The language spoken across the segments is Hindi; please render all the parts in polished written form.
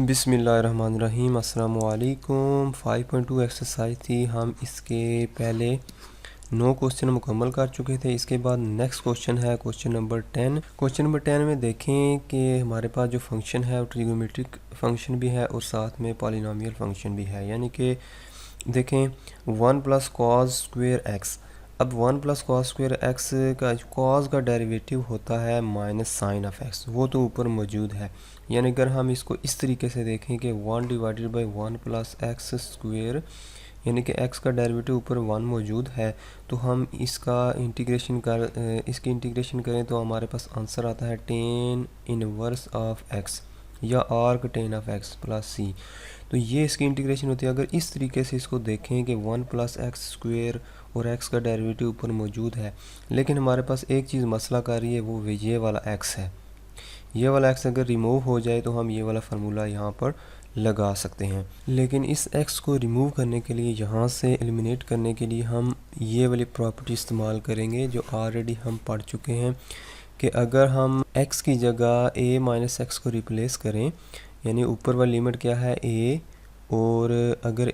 बिस्मिल्लाहिर्रहमानिर्रहीम। अस्सलाम वालेकुम। 5.2 एक्सरसाइज थी, हम इसके पहले 9 क्वेश्चन मुकम्मल कर चुके थे। इसके बाद नेक्स्ट क्वेश्चन है क्वेश्चन नंबर 10। क्वेश्चन नंबर 10 में देखें कि हमारे पास जो फंक्शन है वो ट्रिगोनोमेट्रिक फंक्शन भी है और साथ में पॉलिनोमियल फंक्शन भी है। यानी कि देखें 1 प्लस कॉस स्क्वेयर एक्स। अब 1 प्लस कॉस स्क्वेयर एक्स का कॉस का डेरिवेटिव होता है माइनस साइन ऑफ एक्स, वो तो ऊपर मौजूद है। यानी अगर हम इसको इस तरीके से देखें कि 1 divided by 1 plus x square, यानी कि x का डेरिवेटिव ऊपर 1 मौजूद है, तो हम इसकी इंटीग्रेशन करें तो हमारे पास आंसर आता है टेन इनवर्स ऑफ x या arc tan of x plus C. तो ये इसकी इंटीग्रेशन होती है। अगर इस तरीके से इसको देखें कि 1 प्लस एक्स स्क्वेयर और x का डेरिवेटिव ऊपर मौजूद है, लेकिन हमारे पास एक चीज़ मसला कर रही है, वो ये वाला x है। ये वाला x अगर रिमूव हो जाए तो हम ये वाला फार्मूला यहाँ पर लगा सकते हैं। लेकिन इस x को रिमूव करने के लिए, यहाँ से एलिमिनेट करने के लिए हम ये वाली प्रॉपर्टी इस्तेमाल करेंगे जो ऑलरेडी हम पढ़ चुके हैं कि अगर हम x की जगह a माइनस एक्स को रिप्लेस करें, यानी ऊपर वाली लिमिट क्या है a, और अगर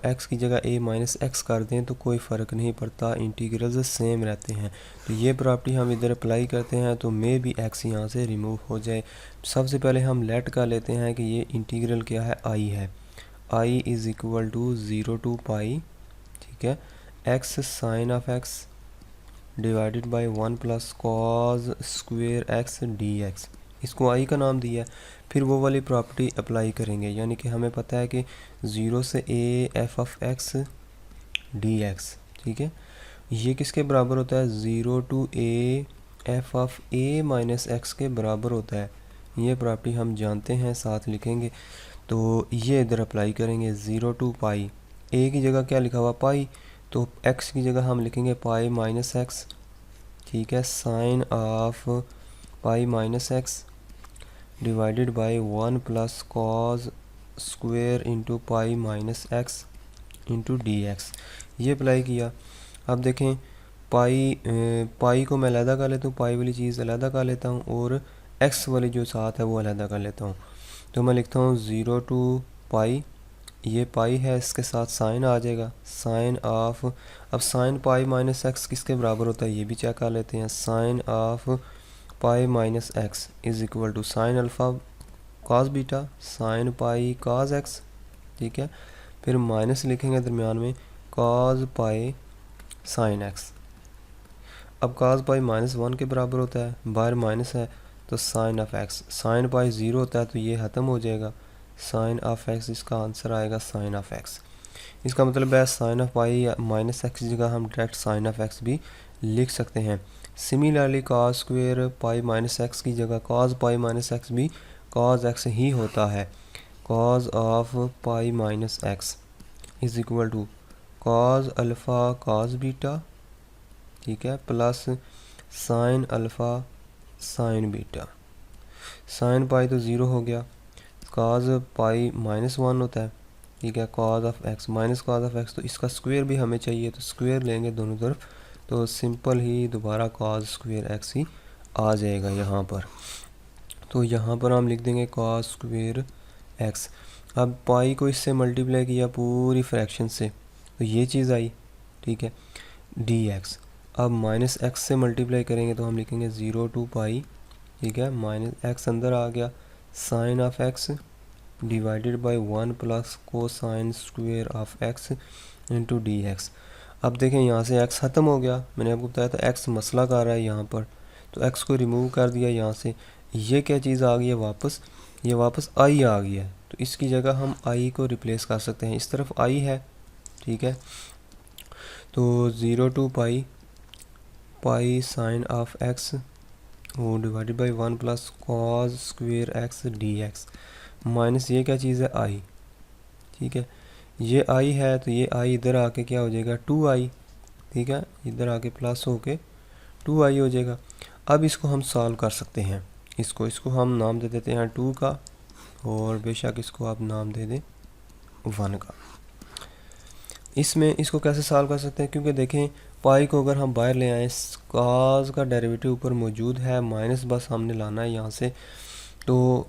x की जगह a माइनस एक्स कर दें तो कोई फ़र्क नहीं पड़ता, इंटीग्रल्स सेम रहते हैं। तो ये प्रॉपर्टी हम इधर अप्लाई करते हैं तो मे भी x यहाँ से रिमूव हो जाए। सबसे पहले हम लेट कर लेते हैं कि ये इंटीग्रल क्या है, i है। i is equal to 0 to pi, ठीक है, x sine of x divided by 1 plus cos square x d x. इसको आई का नाम दिया है। फिर वो वाली प्रॉपर्टी अप्लाई करेंगे, यानी कि हमें पता है कि 0 से a f of x d x, ठीक है, ये किसके बराबर होता है, 0 to a f of a minus x के बराबर होता है। ये प्रॉपर्टी हम जानते हैं, साथ लिखेंगे। तो ये इधर अप्लाई करेंगे 0 टू पाई, a की जगह क्या लिखा हुआ पाई, तो x की जगह हम लिखेंगे पाई माइनस एक्स, ठीक है, sine of pi minus x divided by 1 plus cos square into pi minus x into d x. ये अप्लाई किया। अब देखें पाई को मैं अलहदा कर लेता हूँ, पाई वाली चीज़ अलहदा कर लेता हूँ और एक्स वाली जो साथ है वो अलहदा कर लेता हूँ। तो मैं लिखता हूँ 0 टू पाई, ये पाई है, इसके साथ साइन आ जाएगा, साइन ऑफ, अब साइन पाई माइनस एक्स किसके बराबर होता है ये भी चेक कर लेते हैं। Sine of pi minus x is equal to sine alpha cos beta sine pi cos x, ठीक है, फिर माइनस लिखेंगे दरमियान में कॉस पाई साइन एक्स। अब कॉस पाई माइनस 1 के बराबर होता है, बाहर माइनस है तो sine of x, sine pi 0 होता है तो ये ख़त्म हो जाएगा, साइन ऑफ एक्स, इसका आंसर आएगा साइन ऑफ एक्स। इसका मतलब है sine of pi minus x की जगह हम डायरेक्ट साइन ऑफ एक्स भी लिख सकते हैं। Similarly cos square pi minus x की जगह कॉस पाई माइनस एक्स भी कॉस एक्स ही होता है। Cos of pi minus x is equal to cos alpha cos beta, ठीक है, plus sine alpha sine beta. Sine pi तो 0 हो गया, कॉस पाई माइनस 1 होता है, ठीक है, cos of x minus cos of x, तो इसका स्क्वायर भी हमें चाहिए तो स्क्वायर लेंगे दोनों तरफ, तो सिंपल ही दोबारा कॉस स्क्वायर एक्स ही आ जाएगा यहाँ पर। तो यहाँ पर हम लिख देंगे कॉस स्क्वायर एक्स। अब पाई को इससे मल्टीप्लाई किया पूरी फ्रैक्शन से तो ये चीज़ आई, ठीक है, डी एक्स। अब माइनस एक्स से मल्टीप्लाई करेंगे तो हम लिखेंगे 0 टू पाई, ठीक है, माइनस एक्स अंदर आ गया, sine of x divided by 1 plus cosine square of x into d x. अब देखें यहाँ से x ख़त्म हो गया, मैंने आपको बताया था x मसला कर रहा है यहाँ पर, तो x को रिमूव कर दिया यहाँ से। ये क्या चीज़ आ गई है वापस, ये वापस i आ गई है, तो इसकी जगह हम i को रिप्लेस कर सकते हैं। इस तरफ i है, ठीक है, तो 0 to pi pi sine of x वो divided by 1 plus cos square x d x, minus ये क्या चीज़ है i, ठीक है, ये i है तो ये i इधर आके क्या हो जाएगा 2i, ठीक है, इधर आके प्लस होके 2i हो जाएगा। अब इसको हम सॉल्व कर सकते हैं, इसको हम नाम दे देते हैं 2 का, और बेशक इसको आप नाम दे दें 1 का। इसमें इसको कैसे सॉल्व कर सकते हैं, क्योंकि देखें पाई को अगर हम बाहर ले आएँ, कॉस का डेरिवेटिव ऊपर मौजूद है, माइनस बस हमने लाना है यहाँ से, तो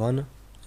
1،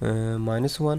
-1،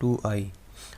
2i۔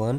1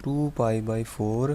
2π/4،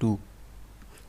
2،